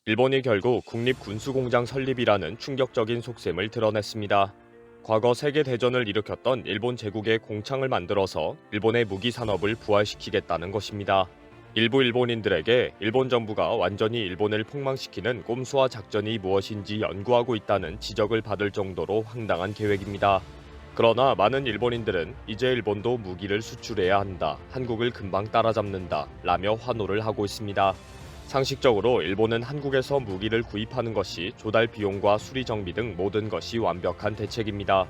일본이 결국 국립군수공장 설립이라는 충격적인 속셈을 드러냈습니다. 과거 세계대전을 일으켰던 일본 제국의 공창을 만들어서 일본의 무기 산업을 부활시키겠다는 것입니다. 일부 일본인들에게 일본 정부가 완전히 일본을 폭망시키는 꼼수와 작전이 무엇인지 연구하고 있다는 지적을 받을 정도로 황당한 계획입니다. 그러나 많은 일본인들은 이제 일본도 무기를 수출해야 한다, 한국을 금방 따라잡는다, 라며 환호를 하고 있습니다. 상식적으로 일본은 한국에서 무기를 구입하는 것이 조달 비용과 수리 정비 등 모든 것이 완벽한 대책입니다.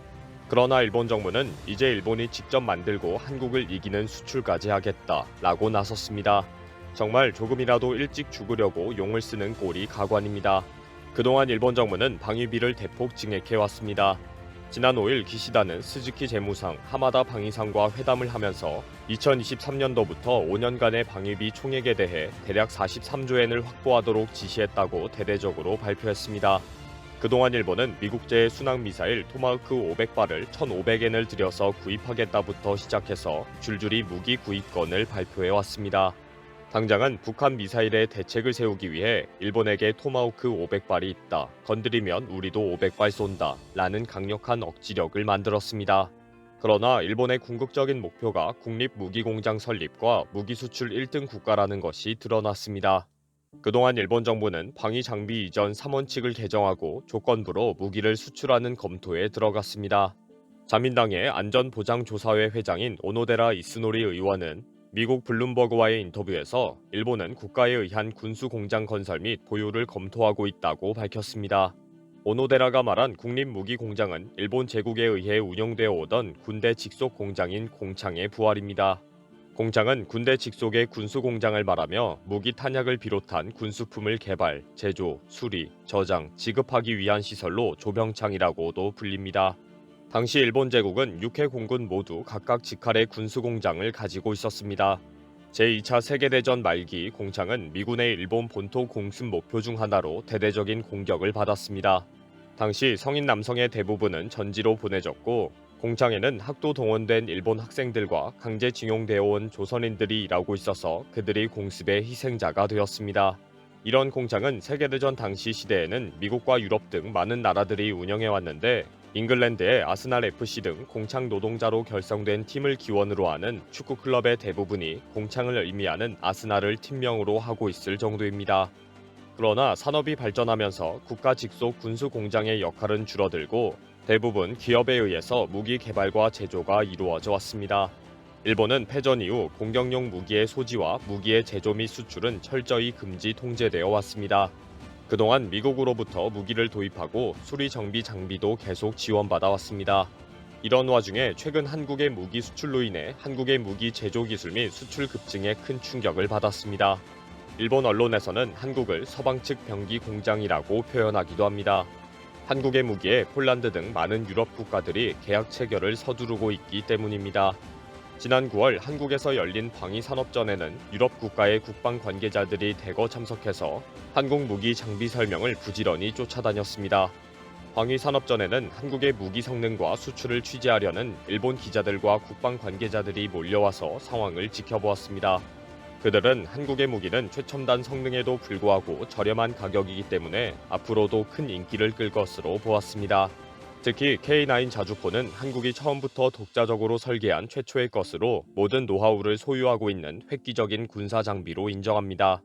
그러나 일본 정부는 이제 일본이 직접 만들고 한국을 이기는 수출까지 하겠다라고 나섰습니다. 정말 조금이라도 일찍 죽으려고 용을 쓰는 꼴이 가관입니다. 그동안 일본 정부는 방위비를 대폭 증액해왔습니다. 지난 5일 기시다는 스즈키 재무상 하마다 방위상과 회담을 하면서 2023년도부터 5년간의 방위비 총액에 대해 대략 43조엔을 확보하도록 지시했다고 대대적으로 발표했습니다. 그동안 일본은 미국제의 순항미사일 토마호크 500발을 1,500엔을 들여서 구입하겠다부터 시작해서 줄줄이 무기 구입권을 발표해왔습니다. 당장은 북한 미사일에 대책을 세우기 위해 일본에게 토마호크 500발이 있다, 건드리면 우리도 500발 쏜다 라는 강력한 억지력을 만들었습니다. 그러나 일본의 궁극적인 목표가 국립무기공장 설립과 무기 수출 1등 국가라는 것이 드러났습니다. 그동안 일본 정부는 방위 장비 이전 3원칙을 개정하고 조건부로 무기를 수출하는 검토에 들어갔습니다. 자민당의 안전보장조사회 회장인 오노데라 이스노리 의원은 미국 블룸버그와의 인터뷰에서 일본은 국가에 의한 군수공장 건설 및 보유를 검토하고 있다고 밝혔습니다. 오노데라가 말한 국립무기공장은 일본 제국에 의해 운영되어 오던 군대 직속 공장인 공창의 부활입니다. 공창은 군대 직속의 군수공장을 말하며 무기 탄약을 비롯한 군수품을 개발, 제조, 수리, 저장, 지급하기 위한 시설로 조병창이라고도 불립니다. 당시 일본 제국은 6회 공군 모두 각각 직할의 군수공장을 가지고 있었습니다. 제2차 세계대전 말기 공창은 미군의 일본 본토 공습 목표 중 하나로 대대적인 공격을 받았습니다. 당시 성인 남성의 대부분은 전지로 보내졌고 공창에는 학도 동원된 일본 학생들과 강제징용되어 온 조선인들이 일하고 있어서 그들이 공습의 희생자가 되었습니다. 이런 공장은 세계대전 당시 시대에는 미국과 유럽 등 많은 나라들이 운영해왔는데 잉글랜드의 아스날 FC 등 공창 노동자로 결성된 팀을 기원으로 하는 축구 클럽의 대부분이 공창을 의미하는 아스날을 팀명으로 하고 있을 정도입니다. 그러나 산업이 발전하면서 국가 직속 군수 공장의 역할은 줄어들고 대부분 기업에 의해서 무기 개발과 제조가 이루어져 왔습니다. 일본은 패전 이후 공격용 무기의 소지와 무기의 제조 및 수출은 철저히 금지 통제되어 왔습니다. 그동안 미국으로부터 무기를 도입하고 수리 정비 장비도 계속 지원받아 왔습니다. 이런 와중에 최근 한국의 무기 수출로 인해 한국의 무기 제조 기술 및 수출 급증에 큰 충격을 받았습니다. 일본 언론에서는 한국을 서방 측 병기 공장이라고 표현하기도 합니다. 한국의 무기에 폴란드 등 많은 유럽 국가들이 계약 체결을 서두르고 있기 때문입니다. 지난 9월 한국에서 열린 방위산업전에는 유럽 국가의 국방 관계자들이 대거 참석해서 한국 무기 장비 설명을 부지런히 쫓아다녔습니다. 방위산업전에는 한국의 무기 성능과 수출을 취재하려는 일본 기자들과 국방 관계자들이 몰려와서 상황을 지켜보았습니다. 그들은 한국의 무기는 최첨단 성능에도 불구하고 저렴한 가격이기 때문에 앞으로도 큰 인기를 끌 것으로 보았습니다. 특히 K9 자주포는 한국이 처음부터 독자적으로 설계한 최초의 것으로 모든 노하우를 소유하고 있는 획기적인 군사 장비로 인정합니다.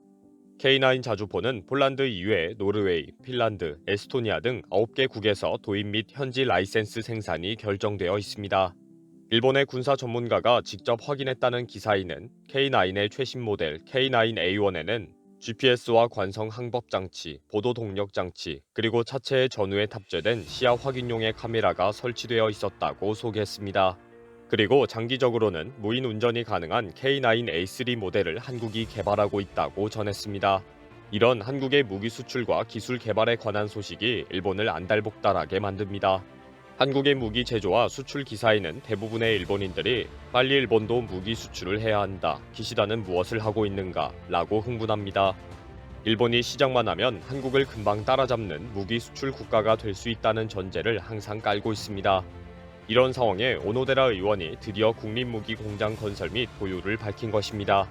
K9 자주포는 폴란드 이외에 노르웨이, 핀란드, 에스토니아 등 9개국에서 도입 및 현지 라이센스 생산이 결정되어 있습니다. 일본의 군사 전문가가 직접 확인했다는 기사에는 K9의 최신 모델 K9A1에는 GPS와 관성 항법 장치, 보도 동력 장치, 그리고 차체의 전후에 탑재된 시야 확인용의 카메라가 설치되어 있었다고 소개했습니다. 그리고 장기적으로는 무인 운전이 가능한 K9A3 모델을 한국이 개발하고 있다고 전했습니다. 이런 한국의 무기 수출과 기술 개발에 관한 소식이 일본을 안달복달하게 만듭니다. 한국의 무기 제조와 수출 기사에는 대부분의 일본인들이 빨리 일본도 무기 수출을 해야 한다, 기시다는 무엇을 하고 있는가 라고 흥분합니다. 일본이 시작만 하면 한국을 금방 따라잡는 무기 수출 국가가 될 수 있다는 전제를 항상 깔고 있습니다. 이런 상황에 오노데라 의원이 드디어 국립무기공장 건설 및 보유를 밝힌 것입니다.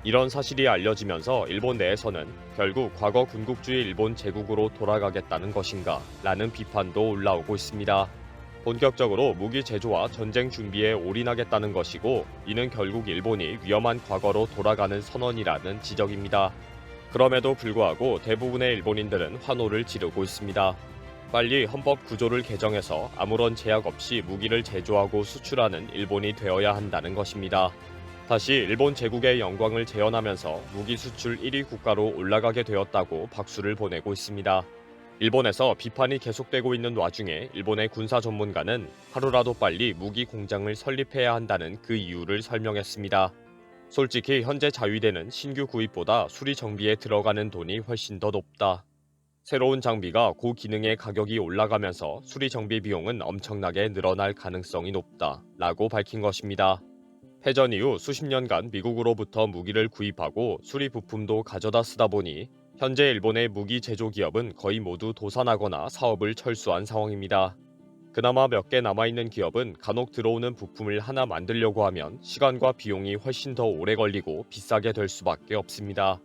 이런 사실이 알려지면서 일본 내에서는 결국 과거 군국주의 일본 제국으로 돌아가겠다는 것인가 라는 비판도 올라오고 있습니다. 본격적으로 무기 제조와 전쟁 준비에 올인하겠다는 것이고, 이는 결국 일본이 위험한 과거로 돌아가는 선언이라는 지적입니다. 그럼에도 불구하고 대부분의 일본인들은 환호를 지르고 있습니다. 빨리 헌법 구조를 개정해서 아무런 제약 없이 무기를 제조하고 수출하는 일본이 되어야 한다는 것입니다. 다시 일본 제국의 영광을 재현하면서 무기 수출 1위 국가로 올라가게 되었다고 박수를 보내고 있습니다. 일본에서 비판이 계속되고 있는 와중에 일본의 군사 전문가는 하루라도 빨리 무기 공장을 설립해야 한다는 그 이유를 설명했습니다. 솔직히 현재 자위대는 신규 구입보다 수리 정비에 들어가는 돈이 훨씬 더 높다. 새로운 장비가 고기능의 가격이 올라가면서 수리 정비 비용은 엄청나게 늘어날 가능성이 높다 라고 밝힌 것입니다. 패전 이후 수십 년간 미국으로부터 무기를 구입하고 수리 부품도 가져다 쓰다 보니 현재 일본의 무기 제조 기업은 거의 모두 도산하거나 사업을 철수한 상황입니다. 그나마 몇 개 남아있는 기업은 간혹 들어오는 부품을 하나 만들려고 하면 시간과 비용이 훨씬 더 오래 걸리고 비싸게 될 수밖에 없습니다.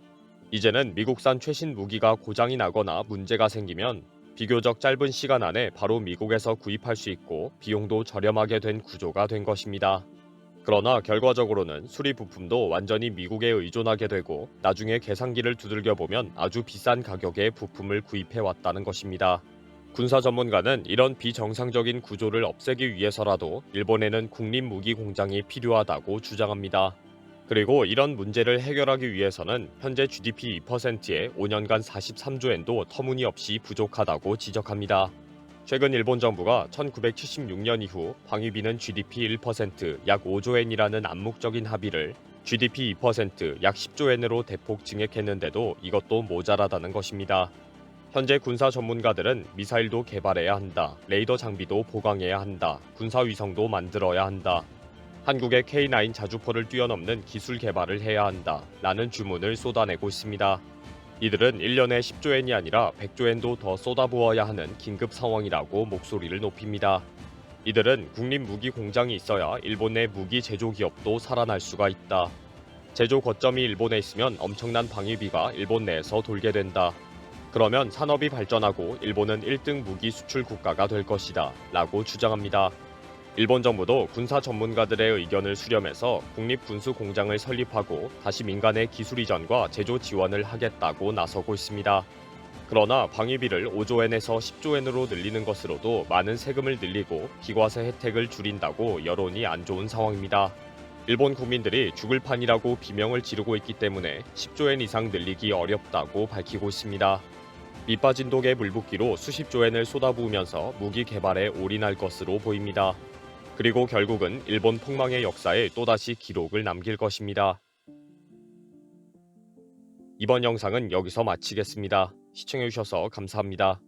이제는 미국산 최신 무기가 고장이 나거나 문제가 생기면 비교적 짧은 시간 안에 바로 미국에서 구입할 수 있고 비용도 저렴하게 된 구조가 된 것입니다. 그러나 결과적으로는 수리 부품도 완전히 미국에 의존하게 되고 나중에 계산기를 두들겨 보면 아주 비싼 가격에 부품을 구입해 왔다는 것입니다. 군사 전문가는 이런 비정상적인 구조를 없애기 위해서라도 일본에는 국립무기 공장이 필요하다고 주장합니다. 그리고 이런 문제를 해결하기 위해서는 현재 GDP 2%에 5년간 43조 엔도 터무니없이 부족하다고 지적합니다. 최근 일본 정부가 1976년 이후 방위비는 GDP 1% 약 5조 엔이라는 암묵적인 합의를 GDP 2% 약 10조 엔으로 대폭 증액했는데도 이것도 모자라다는 것입니다. 현재 군사 전문가들은 미사일도 개발해야 한다, 레이더 장비도 보강해야 한다, 군사 위성도 만들어야 한다, 한국의 K9 자주포를 뛰어넘는 기술 개발을 해야 한다 라는 주문을 쏟아내고 있습니다. 이들은 1년에 10조엔이 아니라 100조엔도 더 쏟아부어야 하는 긴급 상황이라고 목소리를 높입니다. 이들은 국립무기 공장이 있어야 일본 내 무기 제조 기업도 살아날 수가 있다. 제조 거점이 일본에 있으면 엄청난 방위비가 일본 내에서 돌게 된다. 그러면 산업이 발전하고 일본은 1등 무기 수출 국가가 될 것이다 라고 주장합니다. 일본 정부도 군사 전문가들의 의견을 수렴해서 국립군수공장을 설립하고 다시 민간의 기술 이전과 제조 지원을 하겠다고 나서고 있습니다. 그러나 방위비를 5조엔에서 10조엔으로 늘리는 것으로도 많은 세금을 늘리고 비과세 혜택을 줄인다고 여론이 안 좋은 상황입니다. 일본 국민들이 죽을 판이라고 비명을 지르고 있기 때문에 10조엔 이상 늘리기 어렵다고 밝히고 있습니다. 밑빠진 독에 물붓기로 수십 조엔을 쏟아부으면서 무기 개발에 올인할 것으로 보입니다. 그리고 결국은 일본 폭망의 역사에 또다시 기록을 남길 것입니다. 이번 영상은 여기서 마치겠습니다. 시청해주셔서 감사합니다.